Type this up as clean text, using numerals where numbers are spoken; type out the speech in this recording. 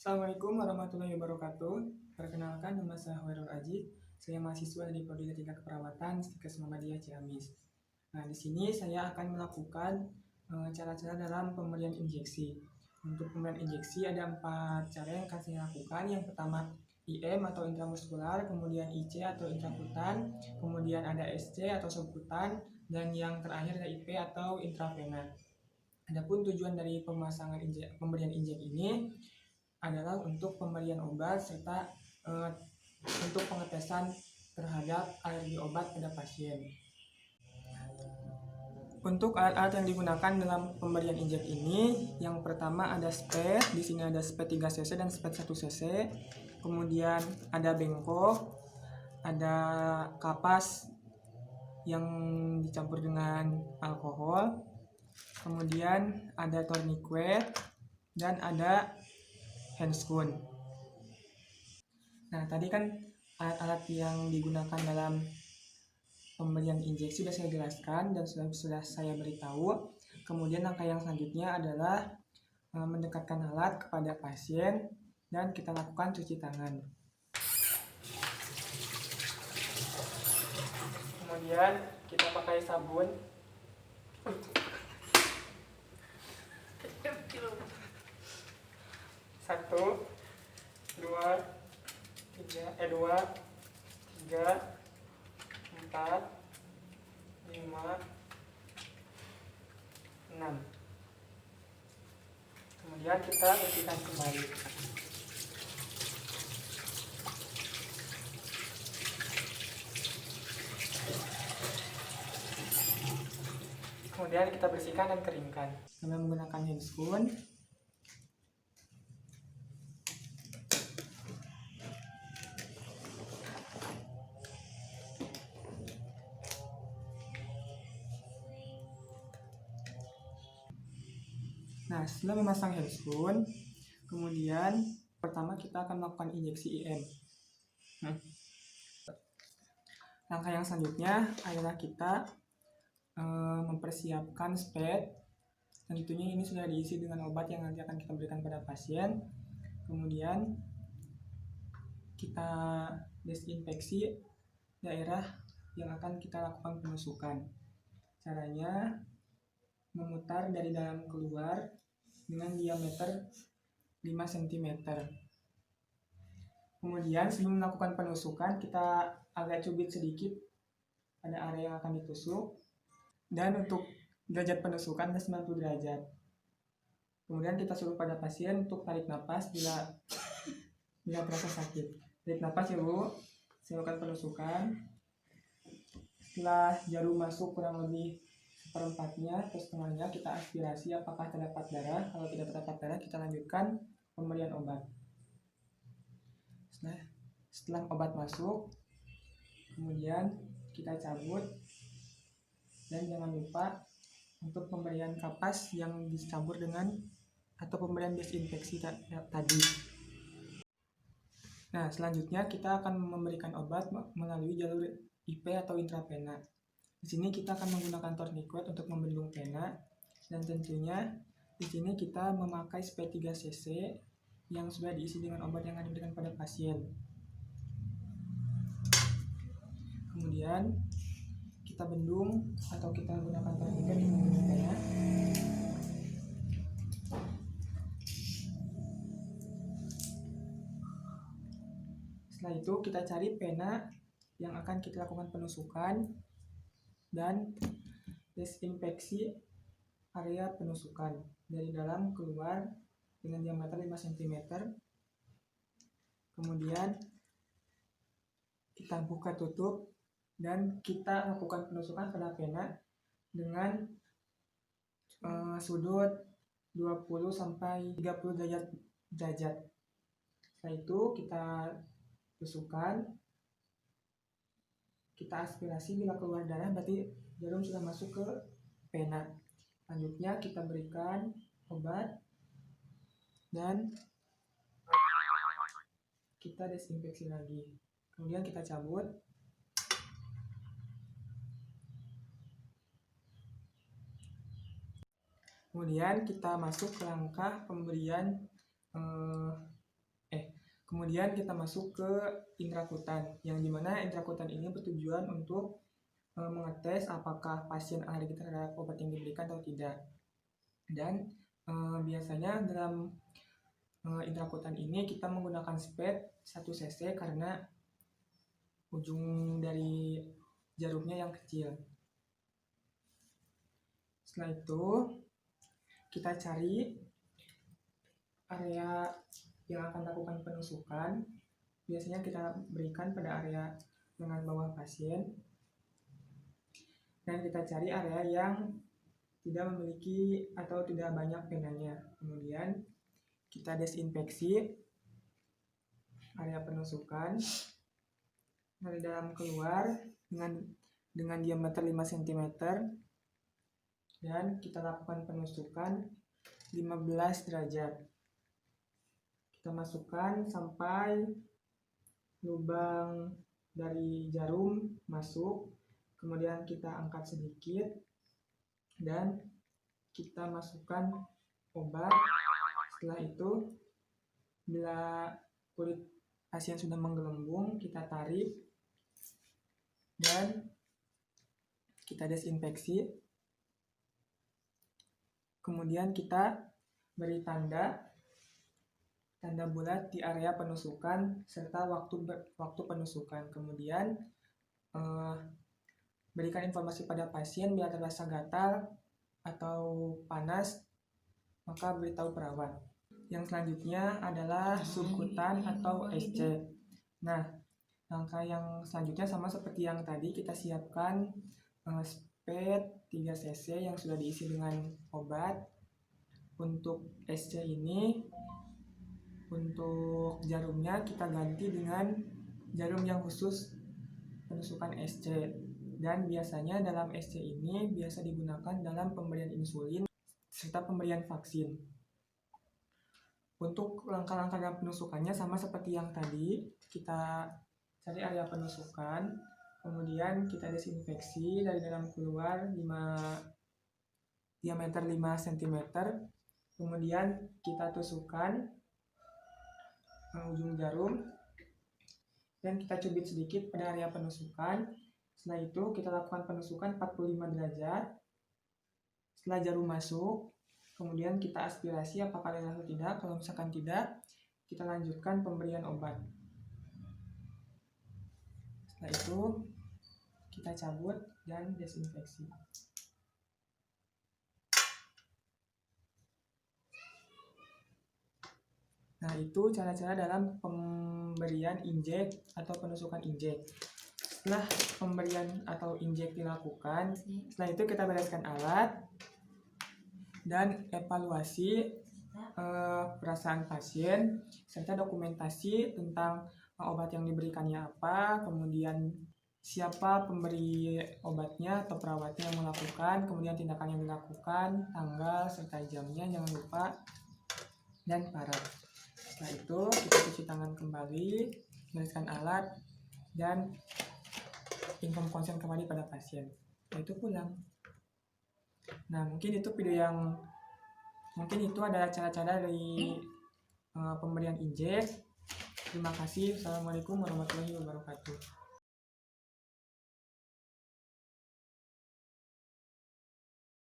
Assalamualaikum warahmatullahi wabarakatuh. Perkenalkan, nama saya Hoirul Aji. Saya mahasiswa dari Prodi Tingkat Keperawatan Stikes Muhammadiyah Ciamis. Nah, di sini saya akan melakukan cara-cara dalam pemberian injeksi. Untuk pemberian injeksi ada 4 cara yang akan saya lakukan. Yang pertama IM atau intramuskular, kemudian IC atau intrakutan, kemudian ada SC atau subkutan, dan yang terakhir ada IP atau intravena. Adapun tujuan dari pemberian injek ini adalah untuk pemberian obat serta untuk pengetesan terhadap alergi obat pada pasien. Untuk alat-alat yang digunakan dalam pemberian injek ini, yang pertama ada spet, di sini ada spet 3 cc dan spet 1 cc. Kemudian ada bengkok, ada kapas yang dicampur dengan alkohol. Kemudian ada tourniquet dan ada handscoon. Nah, tadi kan alat-alat yang digunakan dalam pemberian injeksi sudah saya jelaskan dan sudah saya beritahu. Kemudian langkah yang selanjutnya adalah mendekatkan alat kepada pasien dan kita lakukan cuci tangan. Kemudian kita pakai sabun. Satu, dua, tiga, 4, 5, 6. Kemudian kita bersihkan kembali. Kemudian kita bersihkan dan keringkan dengan menggunakan handscoon. Nah, setelah memasang handscoon, kemudian pertama kita akan melakukan injeksi IM. Langkah yang selanjutnya adalah kita mempersiapkan spet. Dan tentunya ini sudah diisi dengan obat yang nanti akan kita berikan pada pasien. Kemudian kita desinfeksi daerah yang akan kita lakukan penusukan. Caranya memutar dari dalam keluar dengan diameter 5 cm. Kemudian sebelum melakukan penusukan kita agak cubit sedikit pada area yang akan ditusuk. Dan untuk derajat penusukan 90 derajat. Kemudian kita suruh pada pasien untuk tarik napas bila terasa sakit. Tarik napas ya Bu. Saya lakukan penusukan. Setelah jarum masuk kurang lebih seperempatnya atau setengahnya, kita aspirasi apakah terdapat darah. Kalau tidak terdapat darah, kita lanjutkan pemberian obat. Setelah obat masuk, kemudian kita cabut. Dan jangan lupa untuk pemberian kapas yang dicampur dengan atau pemberian desinfeksi tadi. Nah, selanjutnya kita akan memberikan obat melalui jalur IP atau intravena. Di sini kita akan menggunakan tourniquet untuk membendung pena, dan tentunya di sini kita memakai spet 3 cc yang sudah diisi dengan obat yang akan diberikan pada pasien. Kemudian kita bendung atau kita gunakan tourniquet untuk membendung pena. Setelah itu kita cari pena yang akan kita lakukan penusukan dan desinfeksi area penusukan dari dalam keluar dengan diameter 5 cm. Kemudian kita buka tutup dan kita lakukan penusukan pada pena dengan sudut 20 sampai 30 derajat. Setelah itu kita tusukkan, kita aspirasi, bila keluar darah berarti jarum sudah masuk ke pena. Selanjutnya kita berikan obat dan kita desinfeksi lagi. Kemudian kita cabut. Kemudian kita masuk ke langkah pemberian Kemudian kita masuk ke intrakutan, yang dimana intrakutan ini bertujuan untuk mengetes apakah pasien alergi terhadap obat yang diberikan atau tidak. Dan biasanya dalam intrakutan ini kita menggunakan spet 1 cc karena ujung dari jarumnya yang kecil. Setelah itu kita cari area yang akan lakukan penusukan. Biasanya kita berikan pada area lengan bawah pasien, dan kita cari area yang tidak memiliki atau tidak banyak venanya. Kemudian kita desinfeksi area penusukan dari dalam keluar dengan diameter 5 cm, dan kita lakukan penusukan 15 derajat. Kita masukkan sampai lubang dari jarum masuk, kemudian kita angkat sedikit dan kita masukkan obat. Setelah itu, bila kulit pasien sudah menggelembung, kita tarik dan kita desinfeksi. Kemudian kita beri tanda bulat di area penusukan serta waktu penusukan. Kemudian berikan informasi pada pasien bila terasa gatal atau panas, maka beritahu perawat. Yang selanjutnya adalah subkutan atau SC. Nah, langkah yang selanjutnya sama seperti yang tadi, kita siapkan spet 3 cc yang sudah diisi dengan obat. Untuk SC ini, untuk jarumnya kita ganti dengan jarum yang khusus penusukan SC. Dan biasanya dalam SC ini biasa digunakan dalam pemberian insulin serta pemberian vaksin. Untuk langkah-langkah dalam penusukannya sama seperti yang tadi, kita cari area penusukan, kemudian kita desinfeksi dari dalam keluar diameter 5 cm, kemudian kita tusukkan ujung jarum dan kita cubit sedikit pada area penusukan. Setelah itu kita lakukan penusukan 45 derajat. Setelah jarum masuk, kemudian kita aspirasi apakah lelah atau tidak. Kalau misalkan tidak, kita lanjutkan pemberian obat. Setelah itu kita cabut dan desinfeksi. Nah, itu cara-cara dalam pemberian injek atau penusukan injek. Setelah pemberian atau injek dilakukan, setelah itu kita bereskan alat dan evaluasi perasaan pasien serta dokumentasi tentang obat yang diberikannya apa, kemudian siapa pemberi obatnya atau perawatnya yang melakukan, kemudian tindakan yang dilakukan, tanggal serta jamnya jangan lupa, dan parah. Setelah itu kita cuci tangan kembali, bereskan alat, dan inform konsen kembali pada pasien. Setelah itu pulang. Nah, mungkin itu adalah cara-cara dari pemberian injek. Terima kasih. Assalamualaikum warahmatullahi wabarakatuh.